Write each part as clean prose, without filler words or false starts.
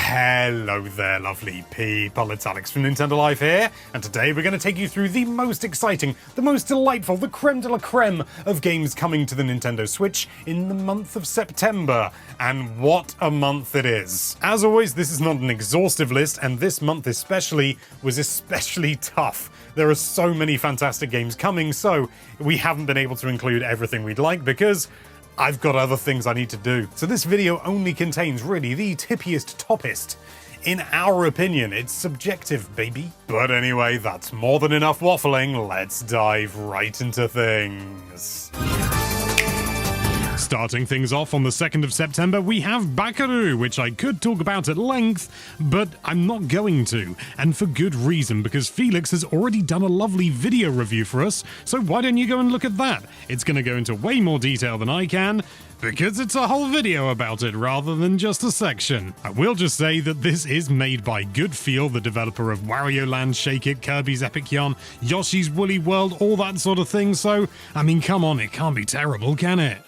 Hello there, lovely people. It's Alex from Nintendo Life here, and today we're going to take you through the most exciting, the most delightful, the creme de la creme of games coming to the Nintendo Switch in the month of September. And what a month it is. As always, this is not an exhaustive list, and this month especially was especially tough. There are so many fantastic games coming, so we haven't been able to include everything we'd like because I've got other things I need to do. So this video only contains really the tippiest, toppest. In our opinion, it's subjective, baby. But anyway, that's more than enough waffling. Let's dive right into things. Starting things off on the 2nd of September, we have Bakaru, which I could talk about at length, but I'm not going to. And for good reason, because Felix has already done a lovely video review for us, so why don't you go and look at that? It's going to go into way more detail than I can, because it's a whole video about it rather than just a section. I will just say that this is made by Good Feel, the developer of Wario Land, Shake It, Kirby's Epic Yarn, Yoshi's Woolly World, all that sort of thing, so, I mean, come on, it can't be terrible, can it?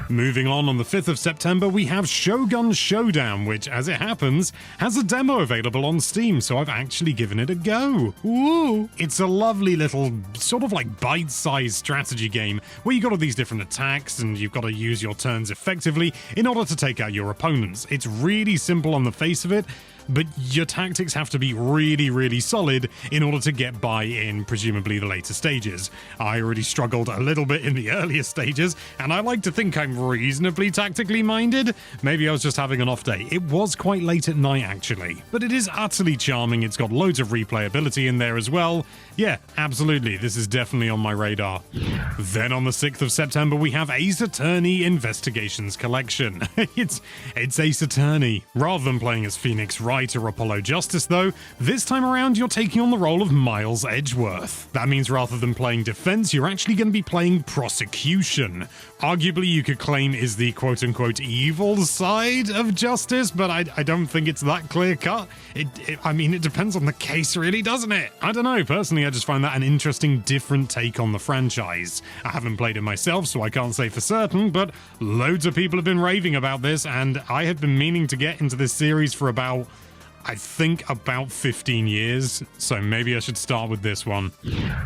Moving on the 5th of September, we have Shogun Showdown, which, as it happens, has a demo available on Steam, so I've actually given it a go. Ooh! It's a lovely little, sort of like bite-sized strategy game, where you've got all these different attacks, and you've got to use your turns effectively in order to take out your opponents. It's really simple on the face of it, but your tactics have to be really, really solid in order to get by in presumably the later stages. I already struggled a little bit in the earlier stages, and I like to think I'm reasonably tactically minded. Maybe I was just having an off day. It was quite late at night, actually. But it is utterly charming. It's got loads of replayability in there as well. Yeah, absolutely. This is definitely on my radar. Then on the 6th of September, we have Ace Attorney Investigations Collection. It's Ace Attorney. Rather than playing as Phoenix Wright or Apollo Justice, though, this time around you're taking on the role of Miles Edgeworth. That means rather than playing defense, you're actually going to be playing prosecution. Arguably, you could claim is the quote-unquote evil side of justice, but I don't think it's that clear-cut. I mean, it depends on the case, really, doesn't it? I don't know. Personally, I just find that an interesting, different take on the franchise. I haven't played it myself, so I can't say for certain, but loads of people have been raving about this, and I have been meaning to get into this series for about 15 years, so maybe I should start with this one.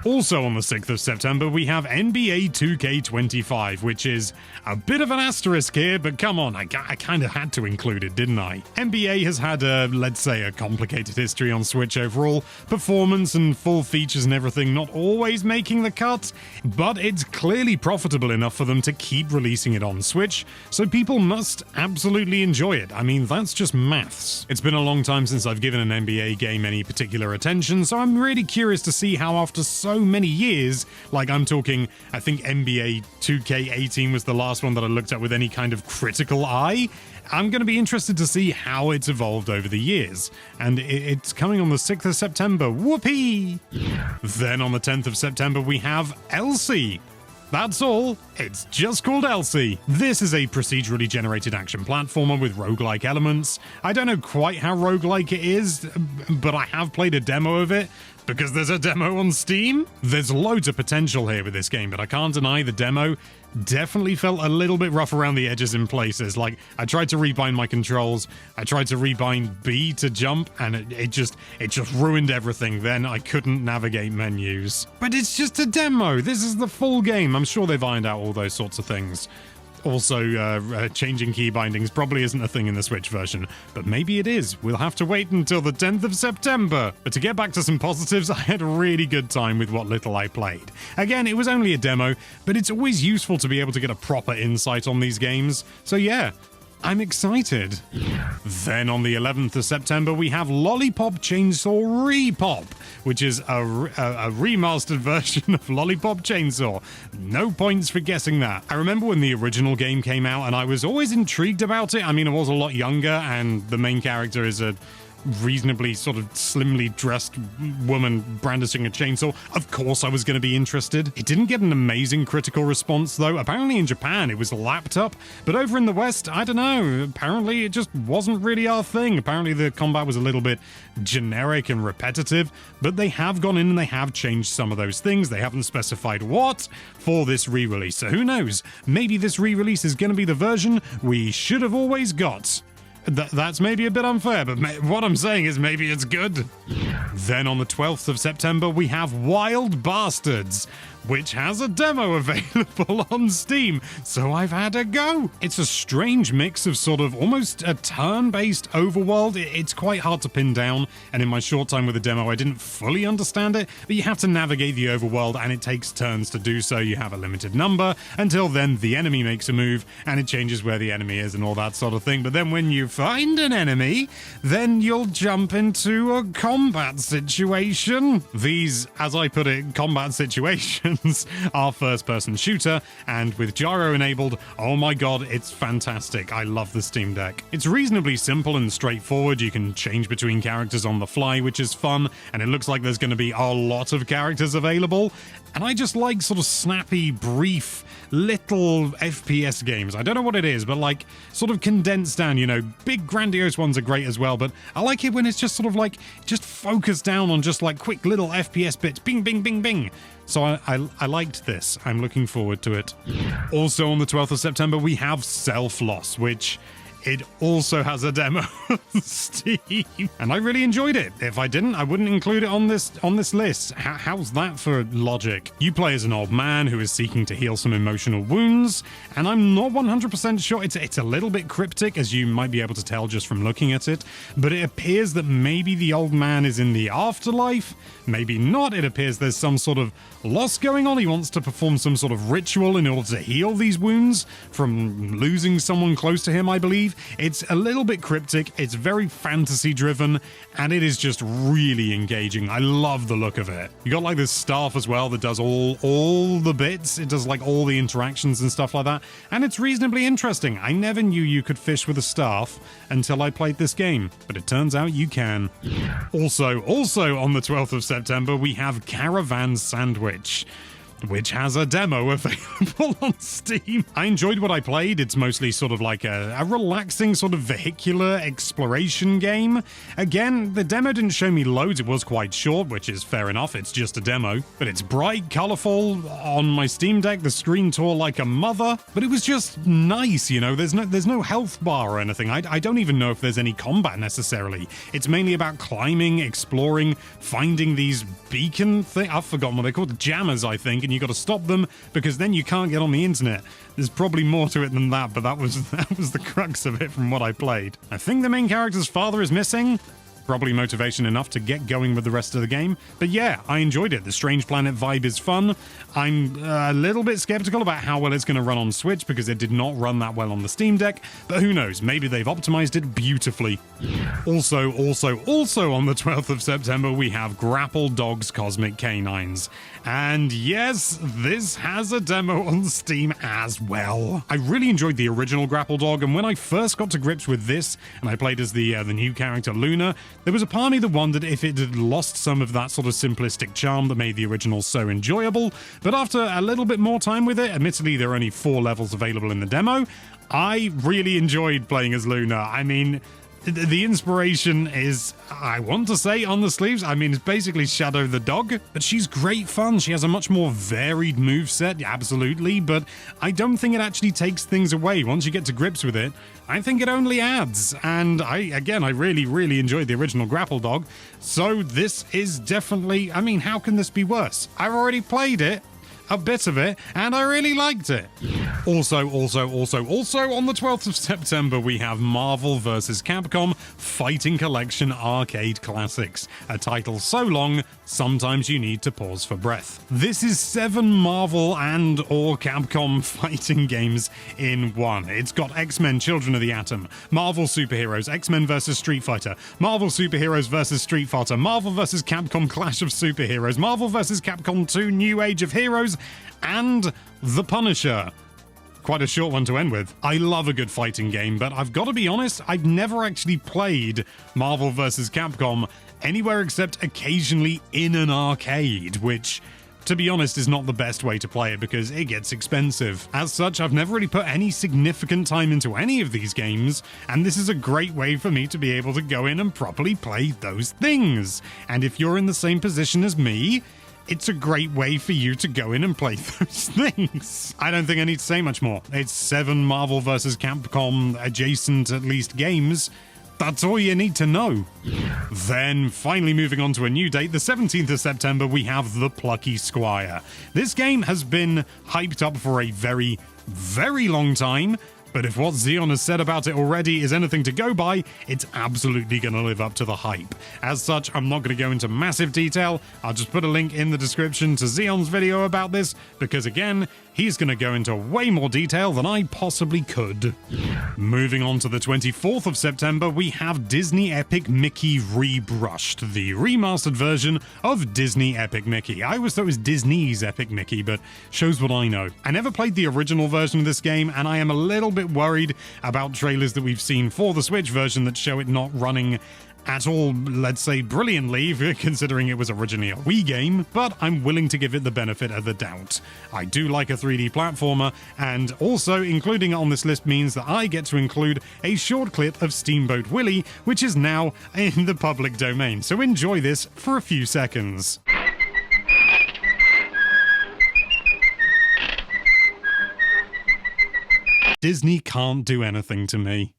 Also on the 6th of September, we have NBA 2K25, which is a bit of an asterisk here, but come on, I kind of had to include it, didn't I? NBA has had let's say, a complicated history on Switch overall, performance and full features and everything not always making the cut, but it's clearly profitable enough for them to keep releasing it on Switch, so people must absolutely enjoy it. I mean, that's just maths. It's been a long time since I've given an NBA game any particular attention, so I'm really curious to see how after so many years, like I'm talking, I think NBA 2K18 was the last one that I looked at with any kind of critical eye, I'm going to be interested to see how it's evolved over the years. And it's coming on the 6th of September, whoopee! Then on the 10th of September we have Elsie. That's all. It's just called Elsie. This is a procedurally generated action platformer with roguelike elements. I don't know quite how roguelike it is, but I have played a demo of it because there's a demo on Steam. There's loads of potential here with this game, but I can't deny the demo definitely felt a little bit rough around the edges in places. Like, I tried to rebind my controls, I tried to rebind B to jump, and it just ruined everything. Then I couldn't navigate menus. But it's just a demo. This is the full game. I'm sure they've ironed out all those sorts of things. Also, changing key bindings probably isn't a thing in the Switch version, but maybe it is. We'll have to wait until the 10th of September. But to get back to some positives, I had a really good time with what little I played. Again, it was only a demo, but it's always useful to be able to get a proper insight on these games. So yeah, I'm excited. Then on the 11th of September, we have Lollipop Chainsaw Repop, which is a remastered version of Lollipop Chainsaw. No points for guessing that. I remember when the original game came out, and I was always intrigued about it. I mean, I was a lot younger, and the main character is a reasonably sort of slimly dressed woman brandishing a chainsaw. Of course I was going to be interested. It didn't get an amazing critical response though. Apparently in Japan it was lapped up, but over in the West, I don't know, apparently it just wasn't really our thing. Apparently the combat was a little bit generic and repetitive, but they have gone in and they have changed some of those things. They haven't specified what for this re-release, so who knows? Maybe this re-release is going to be the version we should have always got. That's maybe a bit unfair, but what I'm saying is maybe it's good. Then on the 12th of September, we have Wild Bastards, which has a demo available on Steam, so I've had a go. It's a strange mix of sort of almost a turn-based overworld. It's quite hard to pin down, and in my short time with the demo, I didn't fully understand it, but you have to navigate the overworld, and it takes turns to do so. You have a limited number. Until then, the enemy makes a move, and it changes where the enemy is and all that sort of thing. But then when you find an enemy, then you'll jump into a combat situation. These, as I put it, combat situations are first-person shooter, and with gyro enabled, oh my god, it's fantastic. I love the Steam Deck. It's reasonably simple and straightforward. You can change between characters on the fly, which is fun, and it looks like there's going to be a lot of characters available. And I just like sort of snappy, brief, little FPS games. I don't know what it is, but like sort of condensed down, you know, big grandiose ones are great as well, but I like it when it's just sort of like, just focused down on just like quick little FPS bits, bing, bing, bing, bing. So I liked this. I'm looking forward to it. Also on the 12th of September, we have Self-Loss, which it also has a demo on Steam, and I really enjoyed it. If I didn't, I wouldn't include it on this list. How's that for logic? You play as an old man who is seeking to heal some emotional wounds, and I'm not 100% sure. It's a little bit cryptic, as you might be able to tell just from looking at it, but it appears that maybe the old man is in the afterlife, maybe not. It appears there's some sort of loss going on. He wants to perform some sort of ritual in order to heal these wounds from losing someone close to him, I believe. It's a little bit cryptic, it's very fantasy driven, and it is just really engaging. I love the look of it. You got like this staff as well that does all the bits. It does like all the interactions and stuff like that, and it's reasonably interesting. I never knew you could fish with a staff until I played this game, but it turns out you can. Also on the 12th of September, we have Caravan Sandwich, which has a demo available on Steam. I enjoyed what I played. It's mostly sort of like a relaxing sort of vehicular exploration game. Again, the demo didn't show me loads. It was quite short, which is fair enough. It's just a demo. But it's bright, colorful. On my Steam Deck, the screen tore like a mother. But it was just nice, you know? There's no health bar or anything. I don't even know if there's any combat necessarily. It's mainly about climbing, exploring, finding these beacon things. I've forgotten what they're called. Jammers, I think. And you got to stop them because then you can't get on the internet. There's probably more to it than that, but that was the crux of it from what I played. I think the main character's father is missing. Probably motivation enough to get going with the rest of the game. But yeah, I enjoyed it. The Strange Planet vibe is fun. I'm a little bit skeptical about how well it's going to run on Switch because it did not run that well on the Steam Deck, but who knows, maybe they've optimized it beautifully. Also on the 12th of September, we have Grapple Dogs Cosmic Canines. And yes, this has a demo on Steam as well. I really enjoyed the original Grapple Dog, and when I first got to grips with this, and I played as the new character Luna, there was a part of me that wondered if it had lost some of that sort of simplistic charm that made the original so enjoyable, but after a little bit more time with it, admittedly there are only 4 levels available in the demo, I really enjoyed playing as Luna. I mean, the inspiration is, I want to say, on the sleeves. I mean, it's basically Shadow the dog, but she's great fun. She has a much more varied moveset, absolutely, but I don't think it actually takes things away. Once you get to grips with it, I think it only adds. And I really enjoyed the original Grapple Dog, so this is definitely, I mean, how can this be worse? I've already played it, a bit of it, and I really liked it. Also, on the 12th of September, we have Marvel vs. Capcom Fighting Collection Arcade Classics, a title so long, sometimes you need to pause for breath. This is 7 Marvel and or Capcom fighting games in one. It's got X-Men Children of the Atom, Marvel Superheroes, X-Men vs. Street Fighter, Marvel Superheroes vs. Street Fighter, Marvel vs. Capcom Clash of Superheroes, Marvel vs. Capcom 2 New Age of Heroes, and The Punisher. Quite a short one to end with. I love a good fighting game, but I've got to be honest, I've never actually played Marvel vs. Capcom anywhere except occasionally in an arcade, which, to be honest, is not the best way to play it because it gets expensive. As such, I've never really put any significant time into any of these games, and this is a great way for me to be able to go in and properly play those things. And if you're in the same position as me, it's a great way for you to go in and play those things. I don't think I need to say much more. It's 7 Marvel vs. Capcom adjacent, at least, games. That's all you need to know. Then, finally moving on to a new date, the 17th of September, we have The Plucky Squire. This game has been hyped up for a very, very long time, but if what Xeon has said about it already is anything to go by, it's absolutely going to live up to the hype. As such, I'm not going to go into massive detail. I'll just put a link in the description to Xeon's video about this, because again, he's going to go into way more detail than I possibly could. Moving on to the 24th of September, we have Disney Epic Mickey Rebrushed, the remastered version of Disney Epic Mickey. I always thought it was Disney's Epic Mickey, but shows what I know. I never played the original version of this game, and I am a little bit worried about trailers that we've seen for the Switch version that show it not running at all, let's say, brilliantly, considering it was originally a Wii game, but I'm willing to give it the benefit of the doubt. I do like a 3D platformer, and also including it on this list means that I get to include a short clip of Steamboat Willie, which is now in the public domain, so enjoy this for a few seconds. Disney can't do anything to me.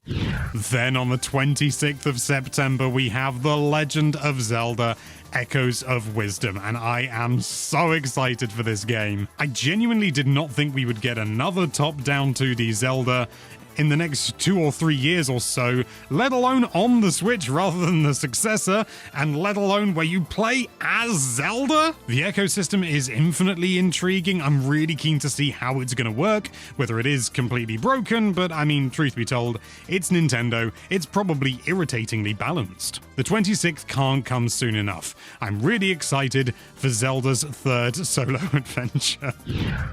Then on the 26th of September, we have The Legend of Zelda: Echoes of Wisdom, and I am so excited for this game. I genuinely did not think we would get another top-down 2D Zelda in the next 2 or 3 years or so, let alone on the Switch rather than the successor, and let alone where you play as Zelda? The ecosystem is infinitely intriguing. I'm really keen to see how it's going to work, whether it is completely broken, but I mean, truth be told, it's Nintendo. It's probably irritatingly balanced. The 26th can't come soon enough. I'm really excited for Zelda's 3rd solo adventure.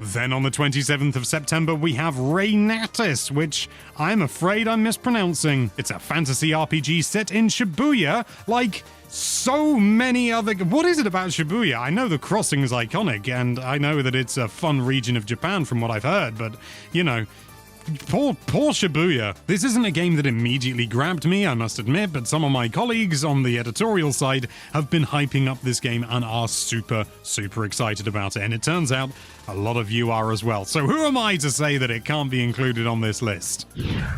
Then on the 27th of September, we have Reinatis, which I'm afraid I'm mispronouncing. It's a fantasy RPG set in Shibuya, like so many other... What is it about Shibuya? I know the crossing is iconic, and I know that it's a fun region of Japan from what I've heard, but, you know, Poor Shibuya. This isn't a game that immediately grabbed me, I must admit, but some of my colleagues on the editorial side have been hyping up this game and are super, super excited about it. And it turns out a lot of you are as well. So who am I to say that it can't be included on this list?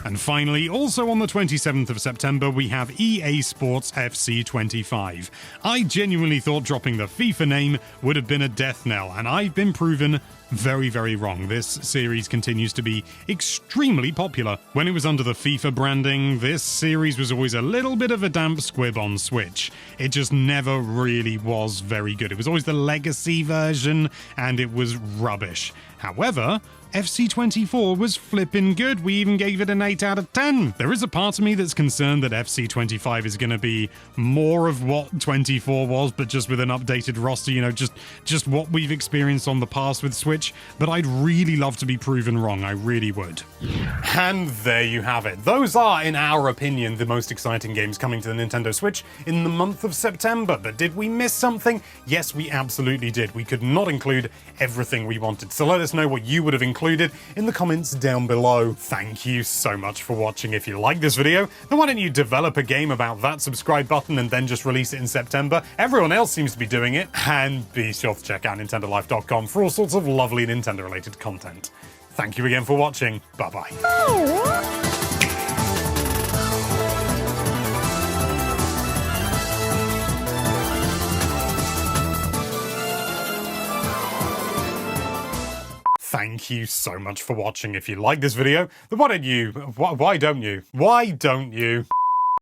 And finally, also on the 27th of September, we have EA Sports FC 25. I genuinely thought dropping the FIFA name would have been a death knell, and I've been proven very, very wrong. This series continues to be extremely popular. When it was under the FIFA branding, this series was always a little bit of a damp squib on Switch. It just never really was very good. It was always the legacy version, and it was rubbish. However, FC24 was flippin' good. We even gave it an 8 out of 10. There is a part of me that's concerned that FC25 is going to be more of what 24 was, but just with an updated roster, you know, just what we've experienced on the past with Switch. But I'd really love to be proven wrong. I really would. And there you have it. Those are, in our opinion, the most exciting games coming to the Nintendo Switch in the month of September. But did we miss something? Yes, we absolutely did. We could not include everything we wanted. So let us know what you would have included in the comments down below. Thank you so much for watching. If you like this video, then why don't you develop a game about that subscribe button and then just release it in September? Everyone else seems to be doing it. And be sure to check out nintendolife.com for all sorts of lovely Nintendo related content. Thank you again for watching. Bye-bye. Thank you so much for watching. If you like this video, then why don't you?